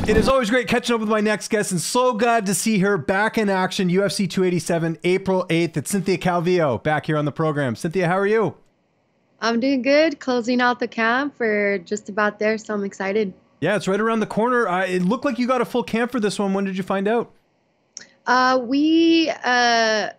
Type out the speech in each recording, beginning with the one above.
It is always great catching up with my next guest, and so glad to see her back in action. UFC 287, April 8th. It's Cynthia Calvillo back here on the program. Cynthia, how are you? I'm doing good. Closing out the camp. We're just about there, so I'm excited. Yeah, it's right around the corner. It looked like you got a full camp for this one. When did you find out? Uh, we uh,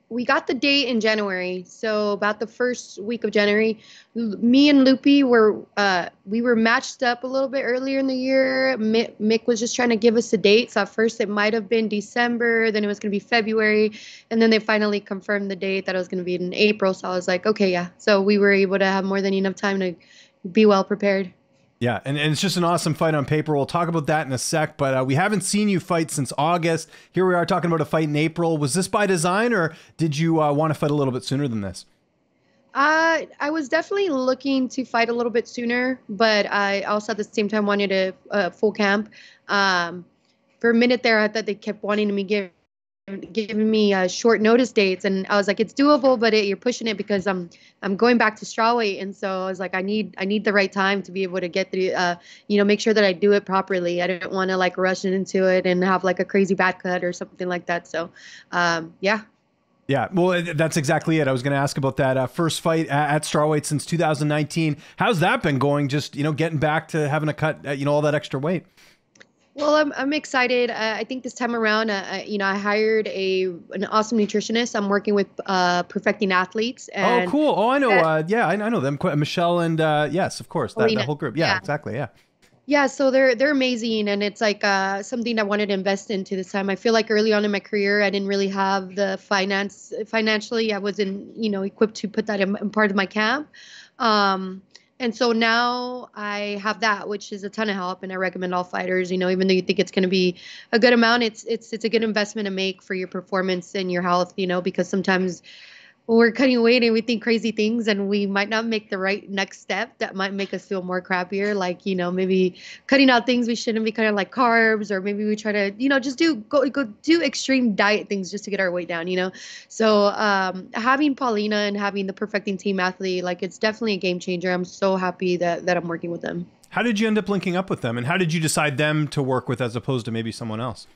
we got the date in January, so about the first week of January. Me and Loopy were matched up a little bit earlier in the year. Mick was just trying to give us a date. So at first it might have been December, then it was going to be February, and then they finally confirmed the date that it was going to be in April. So I was like, okay, yeah. So we were able to have more than enough time to be well prepared. Yeah, and it's just an awesome fight on paper. We'll talk about that in a sec, but we haven't seen you fight since August. Here we are talking about a fight in April. Was this by design, or did you want to fight a little bit sooner than this? I was definitely looking to fight a little bit sooner, but I also at the same time wanted a full camp. For a minute there, I thought they kept wanting me giving me short notice dates, and I was like, it's doable, but you're pushing it because I'm going back to strawweight, and so I was like, I need the right time to be able to get through, make sure that I do it properly. I didn't want to like rush into it and have like a crazy bad cut or something like that. So, yeah. Yeah, well, that's exactly it. I was going to ask about that first fight at strawweight since 2019. How's that been going? Just, getting back to having to cut, all that extra weight. Well, I'm excited. I think this time around, I hired an awesome nutritionist. I'm working with Perfecting Athletes. And oh, cool. Oh, I know. Yeah, I know them. Michelle and yes, of course, that whole group. Yeah, exactly. Yeah. Yeah, so they're amazing, and it's like something I wanted to invest into this time. I feel like early on in my career, I didn't really have the financially. I wasn't, equipped to put that in part of my camp. And so now I have that, which is a ton of help, and I recommend all fighters. Even though you think it's going to be a good amount, it's a good investment to make for your performance and your health. Because sometimes when we're cutting weight and we think crazy things, and we might not make the right next step that might make us feel more crappier, like maybe cutting out things we shouldn't be cutting, like carbs, or maybe we try to just go do extreme diet things just to get our weight down. So having Paulina and having the Perfecting Team athlete, like, it's definitely a game changer. I'm so happy that I'm working with them. How did you end up linking up with them, and how did you decide them to work with as opposed to maybe someone else?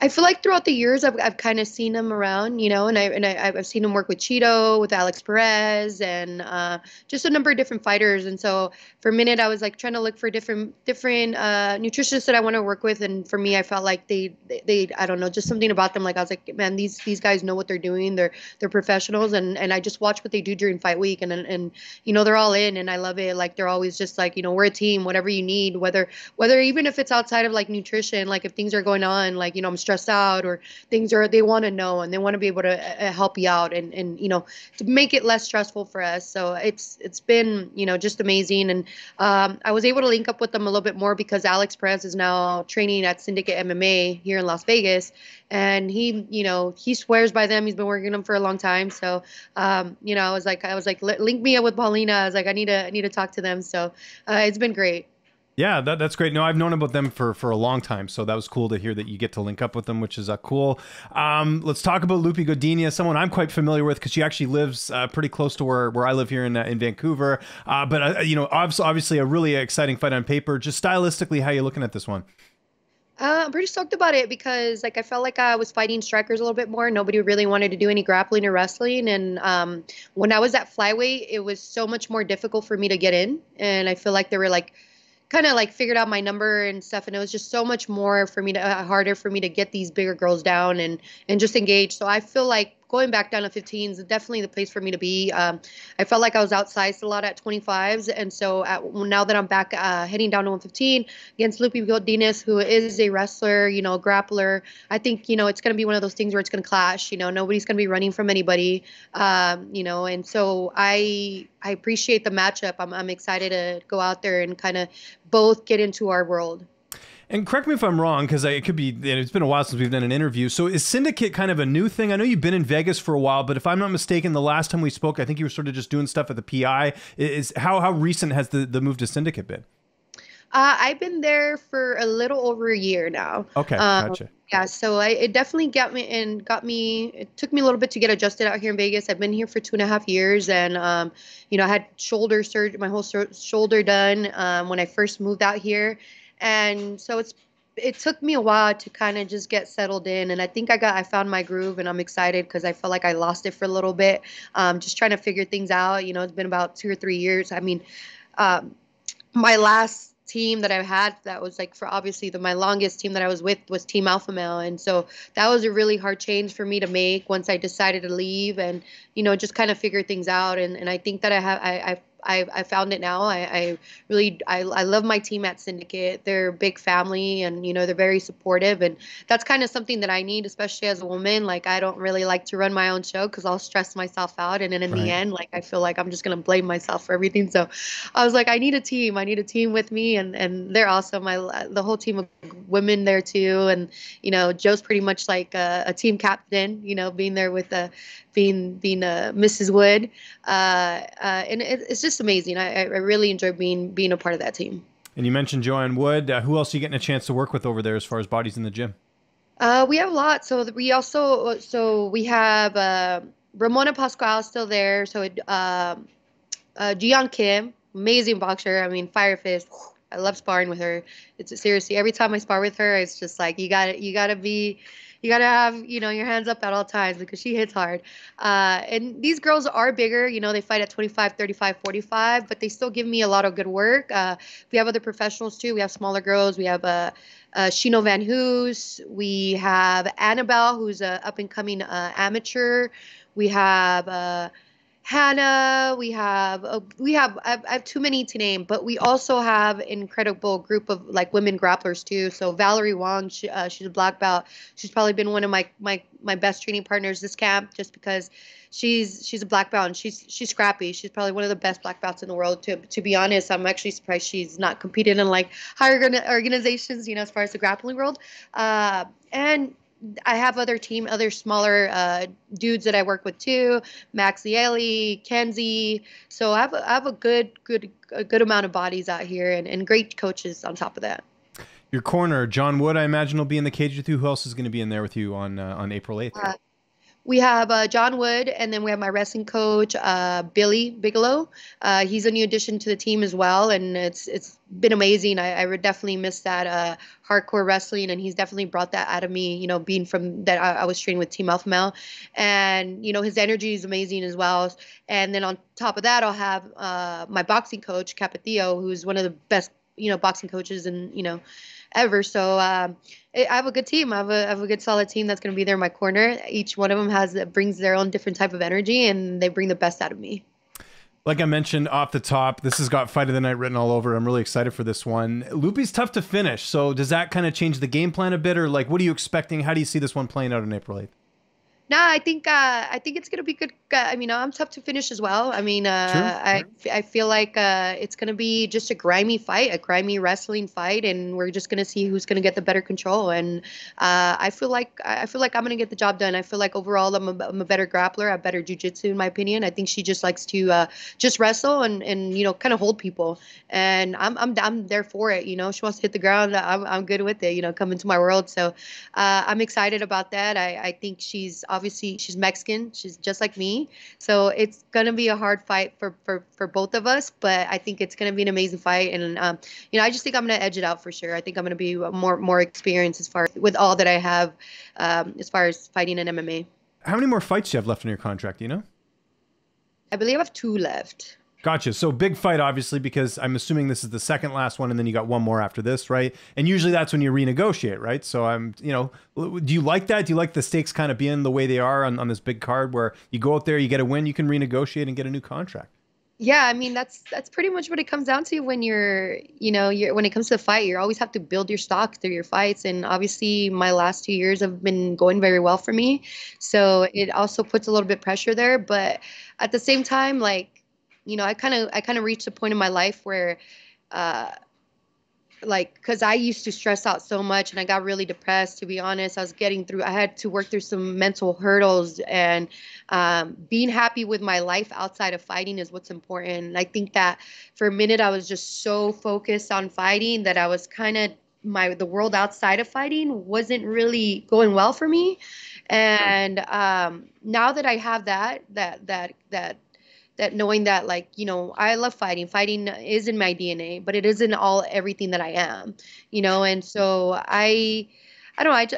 I feel like throughout the years, I've kind of seen him around, and I've seen him work with Cheeto, with Alex Perez, and just a number of different fighters. And so for a minute, I was like trying to look for different nutritionists that I want to work with. And for me, I felt like they I don't know, just something about them. Like, I was like, man, these guys know what they're doing. They're professionals, and I just watch what they do during fight week, and they're all in, and I love it. Like, they're always just like, we're a team. Whatever you need, whether even if it's outside of like nutrition, like if things are going on, like I'm stressed out, or they want to know, and they want to be able to help you out, and to make it less stressful for us. So it's been just amazing. And I was able to link up with them a little bit more because Alex Perez is now training at Syndicate MMA here in Las Vegas, and he swears by them. He's been working them for a long time. So I was like, link me up with Paulina. I was like, I need to talk to them. So it's been great. Yeah, that's great. No, I've known about them for a long time, so that was cool to hear that you get to link up with them, which is cool. Let's talk about Loopy Godinez, someone I'm quite familiar with because she actually lives pretty close to where I live here in Vancouver. But obviously a really exciting fight on paper. Just stylistically, how are you looking at this one? I'm pretty stoked about it because, like, I felt like I was fighting strikers a little bit more. Nobody really wanted to do any grappling or wrestling. And when I was at flyweight, it was so much more difficult for me to get in. And I feel like they were like kind of like figured out my number and stuff, and it was just so much more for me to harder for me to get these bigger girls down and just engage. So I feel like going back down to 15s is definitely the place for me to be. I felt like I was outsized a lot at 25s, and so now that I'm back heading down to 115 against Loopy Godinez, who is a wrestler, grappler, I think it's going to be one of those things where it's going to clash. Nobody's going to be running from anybody, and so I appreciate the matchup. I'm excited to go out there and kind of both get into our world. And correct me if I'm wrong, because it could be, it's been a while since we've done an interview. So is Syndicate kind of a new thing? I know you've been in Vegas for a while, but if I'm not mistaken, the last time we spoke, I think you were sort of just doing stuff at the PI. How recent has the move to Syndicate been? I've been there for a little over a year now. Okay, gotcha. Yeah, so it definitely it took me a little bit to get adjusted out here in Vegas. I've been here for 2.5 years, and I had shoulder surgery, my whole shoulder done when I first moved out here. And so it's it took me a while to kind of just get settled in, and I found my groove, and I'm excited because I felt like I lost it for a little bit, just trying to figure things out. You know, it's been about 2 or 3 years. I mean, um, my last team that I've had that was like for obviously my longest team that I was with was Team Alpha Male, and so that was a really hard change for me to make once I decided to leave, and just kind of figure things out. And I think that I found it now. I really I love my team at Syndicate. They're a big family, and they're very supportive, and that's kind of something that I need, especially as a woman. Like, I don't really like to run my own show because I'll stress myself out, and then in the Right. end, like, I feel like I'm just gonna blame myself for everything. So I was like, I need a team. I need a team with me, and they're awesome. The whole team of women there too, and Joe's pretty much like a team captain. Being there with being Mrs. Wood, and it's just amazing. I really enjoy being a part of that team. And you mentioned Joanne Wood. Who else are you getting a chance to work with over there as far as bodies in the gym? We have a lot. We have Ramona Pascual still there. So Jiyeon Kim, amazing boxer. I mean, fire fist. I love sparring with her. It's seriously, every time I spar with her, it's just like you gotta have your hands up at all times because she hits hard. And these girls are bigger. They fight at 25, 35, 45, but they still give me a lot of good work. We have other professionals too. We have smaller girls. We have Shino Van Hoos. We have Annabelle, who's a up and coming amateur. We have Hannah. I have too many to name, but we also have an incredible group of like women grapplers too. So Valerie Wong, she's a black belt. She's probably been one of my best training partners this camp, just because she's a black belt and she's scrappy. She's probably one of the best black belts in the world. To be honest, I'm actually surprised she's not competed in like higher organizations, as far as the grappling world. And I have other smaller dudes that I work with too, Max Lieli, Kenzie. So I have a good amount of bodies out here, and great coaches on top of that. Your corner, John Wood, I imagine, will be in the cage with you. Who else is going to be in there with you on April 8th? We have John Wood, and then we have my wrestling coach, Billy Bigelow. He's a new addition to the team as well, and it's been amazing. I would definitely miss that hardcore wrestling, and he's definitely brought that out of me. Being from that, I was training with Team Alpha Male, and his energy is amazing as well. And then on top of that, I'll have my boxing coach, Capatillo, who's one of the best boxing coaches and ever. So I have a good team. I have a good solid team that's going to be there in my corner. Each one of them brings their own different type of energy, and they bring the best out of me. Like I mentioned off the top, this has got Fight of the Night written all over. I'm really excited for this one. Loopy's tough to finish, so does that kind of change the game plan a bit, or like what are you expecting? How do you see this one playing out on April 8th? No, I think it's gonna be good. I mean, I'm tough to finish as well. I mean, I feel like it's gonna be just a grimy fight, a grimy wrestling fight, and we're just gonna see who's gonna get the better control. And I feel like I'm gonna get the job done. I feel like overall I'm a better grappler. I have better jujitsu in my opinion. I think she just likes to just wrestle and kind of hold people, and I'm there for it. She wants to hit the ground. I'm good with it. Come into my world. So I'm excited about that. I think obviously she's Mexican. She's just like me. So it's going to be a hard fight for both of us, but I think it's going to be an amazing fight. And, I just think I'm going to edge it out for sure. I think I'm going to be more experienced as far with all that I have, as far as fighting in MMA. How many more fights do you have left in your contract? Do you know? I believe I have 2 left. Gotcha. So big fight, obviously, because I'm assuming this is the second last one, and then you got one more after this, right? And usually that's when you renegotiate, right? So do you like that? Do you like the stakes kind of being the way they are on this big card, where you go out there, you get a win, you can renegotiate and get a new contract? Yeah, I mean that's pretty much what it comes down to when when it comes to the fight. You always have to build your stock through your fights, and obviously my last 2 years have been going very well for me, so it also puts a little bit pressure there. But at the same time, like I kind of reached a point in my life where because I used to stress out so much and I got really depressed, to be honest. I had to work through some mental hurdles, and being happy with my life outside of fighting is what's important. And I think that for a minute I was just so focused on fighting that I was kind of the world outside of fighting wasn't really going well for me. And now that I have that that knowing that, like, you know, I love fighting. Fighting is in my DNA, but it isn't all everything that I am, you know. And so I don't know,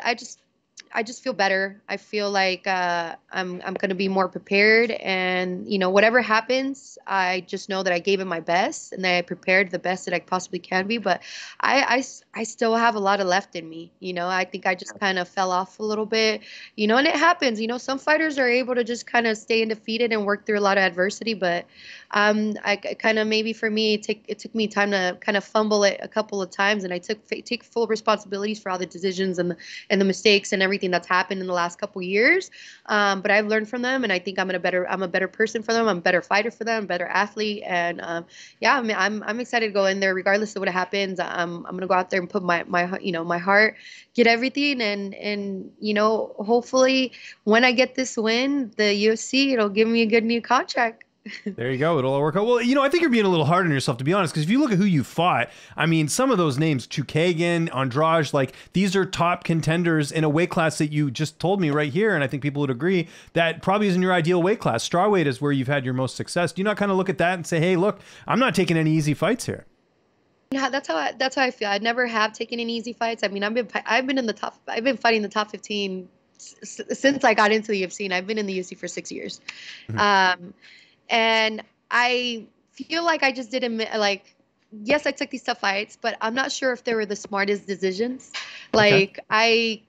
I just feel better. I feel like I'm going to be more prepared, and you know, whatever happens, I just know that I gave it my best and that I prepared the best that I possibly can be. But I still have a lot of left in me. You know, I think I just kind of fell off a little bit. You know, and it happens. You know, some fighters are able to just kind of stay undefeated and work through a lot of adversity. But I kind of, maybe for me, it took me time to kind of fumble it a couple of times, and I take full responsibilities for all the decisions and the mistakes and everything that's happened in the last couple of years. But I've learned from them, and I think I'm a better person for them. I'm a better fighter for them, better athlete. And yeah, I mean, I'm excited to go in there regardless of what happens. I'm gonna go out there and put my you know, my heart, get everything, and you know, hopefully when I get this win, the UFC, it'll give me a good new contract. There you go. It'll all work out. Well, you know, I think you're being a little hard on yourself, to be honest, because if you look at who you fought, I mean, some of those names, Chukagan, Andrade, like, these are top contenders in a weight class that you just told me right here, and I think people would agree that probably isn't your ideal weight class. Strawweight is where you've had your most success. Do you not kind of look at that and say, hey, look, I'm not taking any easy fights here? Yeah, that's how I feel. I never have taken any easy fights. I mean, I've been in the top. I've been fighting the top 15 since I got into the UFC, and I've been in the UFC for 6 years. Mm-hmm. And I feel like I just didn't, like, yes, I took these tough fights, but I'm not sure if they were the smartest decisions. Like, okay. I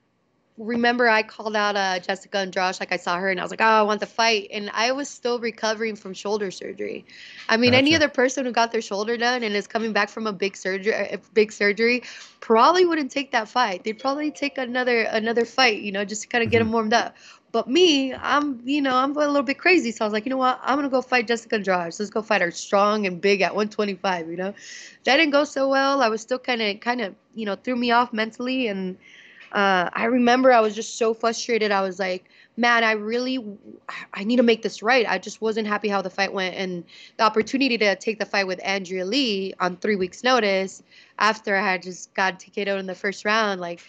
remember I called out Jessica Andrade, like I saw her and I was like, oh, I want the fight. And I was still recovering from shoulder surgery. I mean, any other person who got their shoulder done and is coming back from a big surgery probably wouldn't take that fight. They'd probably take another fight, you know, just to kind of get them warmed up. But me, I'm a little bit crazy. So I was like, you know what? I'm going to go fight Jessica Andrade. So let's go fight her strong and big at 125, you know. That didn't go so well. I was still kind of, you know, threw me off mentally. And I remember I was just so frustrated. I was like, man, I need to make this right. I just wasn't happy how the fight went. And the opportunity to take the fight with Andrea Lee on 3 weeks' notice after I had just got TKO'd in the first round, like,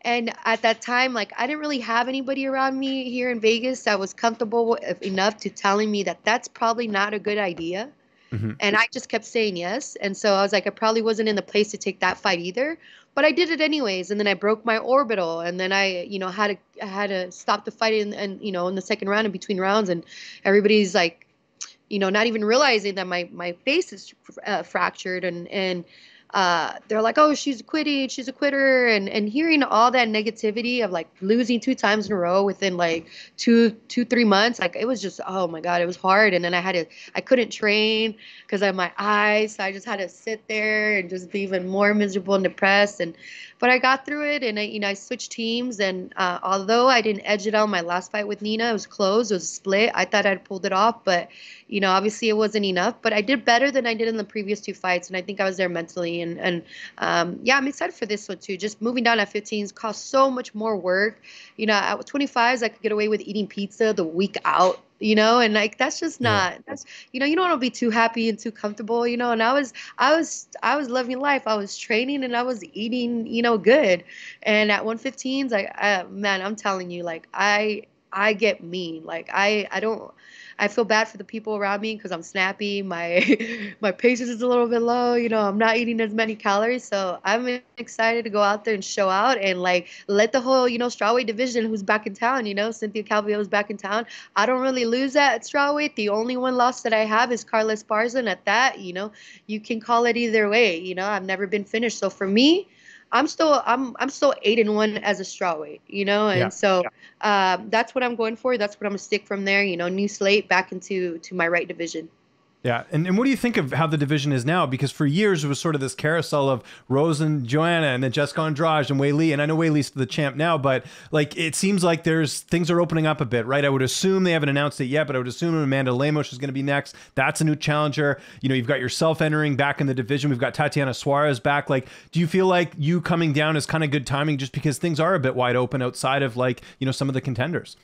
and at that time, like, I didn't really have anybody around me here in Vegas that was comfortable enough to telling me that that's probably not a good idea. Mm-hmm. And I just kept saying yes. And so I was like, I probably wasn't in the place to take that fight either, but I did it anyways. And then I broke my orbital, and then I, you know, had to stop the fight and you know, in the second round, in between rounds, and everybody's like, you know, not even realizing that my face is fractured, and they're like, oh, she's a quitter. And hearing all that negativity of like losing 2 times in a row within like 3 months, like, it was just, oh my God, it was hard. And then I couldn't train because of my eyes. So I just had to sit there and just be even more miserable and depressed. But I got through it, and I switched teams. And although I didn't edge it out my last fight with Nina, it was close, it was a split. I thought I'd pulled it off, but you know, obviously it wasn't enough. But I did better than I did in the previous 2 fights, and I think I was there mentally. And yeah, I'm excited for this one too. Just moving down at 15s costs so much more work. You know, at 25s, I could get away with eating pizza the week out, you know, and like, that's just not, that's, you know, you don't want to be too happy and too comfortable, you know. And I was loving life. I was training and I was eating, you know, good. And at 115s, man, I'm telling you, like, I get mean. Like, I feel bad for the people around me because I'm snappy. My patience is a little bit low. You know, I'm not eating as many calories. So I'm excited to go out there and show out and like let the whole, you know, strawweight division, who's back in town, you know, Cynthia Calvillo is back in town. I don't really lose at strawweight. The only one loss that I have is Carla Esparza. And at that, you know, you can call it either way. You know, I've never been finished. So for me, I'm still 8-1 as a strawweight, you know, and so that's what I'm going for. That's what I'm gonna stick from there, you know, new slate back into my right division. Yeah. And what do you think of how the division is now? Because for years it was sort of this carousel of Rose and Joanna and then Jessica Andrade and Maycee. And I know Maycee's the champ now, but like, it seems like things are opening up a bit, right? I would assume they haven't announced it yet, but I would assume Amanda Lemos is going to be next. That's a new challenger. You know, you've got yourself entering back in the division. We've got Tatiana Suarez back. Like, do you feel like you coming down is kind of good timing just because things are a bit wide open outside of like, you know, some of the contenders?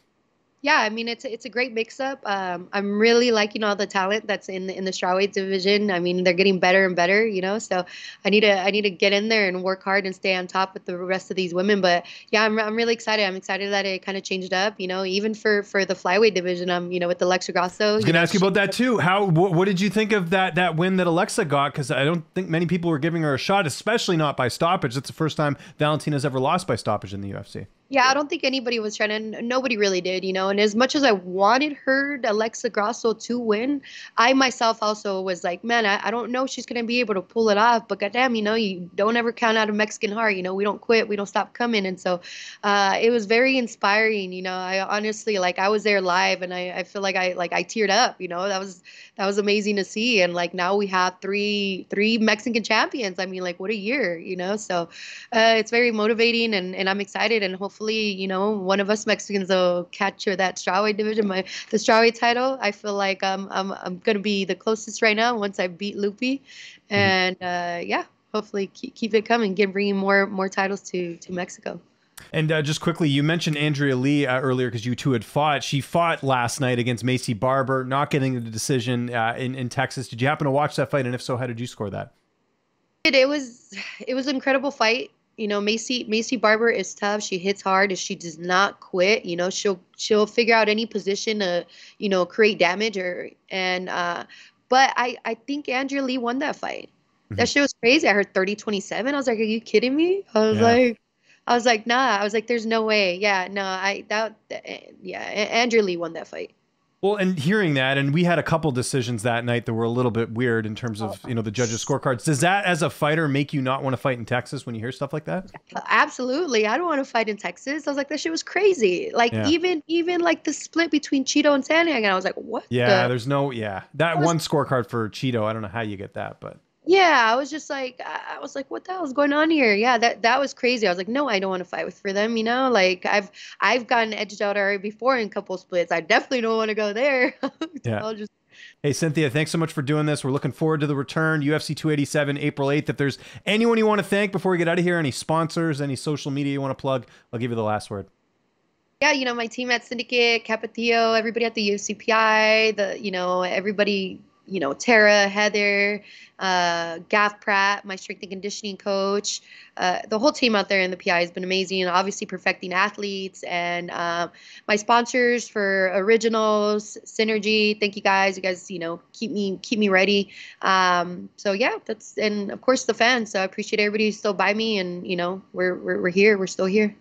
Yeah, I mean it's a great mix up. I'm really liking all the talent that's in the strawweight division. I mean they're getting better and better, you know. So I need to get in there and work hard and stay on top with the rest of these women. But yeah, I'm really excited. I'm excited that it kind of changed up, you know. Even for the flyweight division, with Alexa Grasso. I was You going to know, ask you about that too. What did you think of that win that Alexa got? Because I don't think many people were giving her a shot, especially not by stoppage. It's the first time Valentina's ever lost by stoppage in the UFC. Yeah, I don't think anybody was trying to, nobody really did, you know. And as much as I wanted her, Alexa Grasso, to win, I myself also was like, man, I don't know if she's going to be able to pull it off. But goddamn, you know, you don't ever count out a Mexican heart. You know, we don't quit, we don't stop coming. And so it was very inspiring. You know, I honestly, like, I was there live and I feel like I teared up, you know, that was amazing to see. And like now we have three Mexican champions. I mean, like, what a year, you know. So it's very motivating and I'm excited, and hopefully, you know, one of us Mexicans will capture that strawweight division, the strawweight title. I feel like I'm gonna be the closest right now once I beat Loopy, Mhm. and yeah, hopefully keep it coming, bringing more titles to Mexico. And just quickly, you mentioned Andrea Lee earlier because you two had fought. She fought last night against Maycee Barber, not getting the decision in Texas. Did you happen to watch that fight? And if so, how did you score that? It was an incredible fight. You know, Maycee Barber is tough. She hits hard and she does not quit. You know, she'll figure out any position to, you know, create damage but I think Andrea Lee won that fight. Mhm. That shit was crazy. I heard 30-27. I was like, are you kidding me? Yeah. I was like, nah. I was like, there's no way. Yeah, no, yeah, Andrea Lee won that fight. Well, and hearing that, and we had a couple decisions that night that were a little bit weird in terms Oh, of, the judges' scorecards. Does that, as a fighter, make you not want to fight in Texas when you hear stuff like that? absolutely. I don't want to fight in Texas. I was like, that shit was crazy. Like Yeah. even like the split between Cheeto and Sandhagen, I was like, what Yeah, the? that I was one scorecard for Cheeto, I don't know how you get that, but Yeah, I was just like, I was like, what the hell is going on here? Yeah, that was crazy. I was like, no, I don't want to fight for them. You know, like I've gotten edged out already before in a couple splits. I definitely don't want to go there. yeah. I'll just Hey, Cynthia, thanks so much for doing this. We're looking forward to the return, UFC 287, April 8th. If there's anyone you want to thank before we get out of here, any sponsors, any social media you want to plug, I'll give you the last word. Yeah, you know, my team at Syndicate, Capatillo, everybody at the UCPI, everybody, Tara, Heather, Gav Pratt, my strength and conditioning coach, the whole team out there in the PI has been amazing, and obviously perfecting athletes, and my sponsors for Originals, Synergy. Thank you guys. You guys, keep me ready. So yeah, and of course the fans. So I appreciate everybody who's still by me, and we're here. We're still here.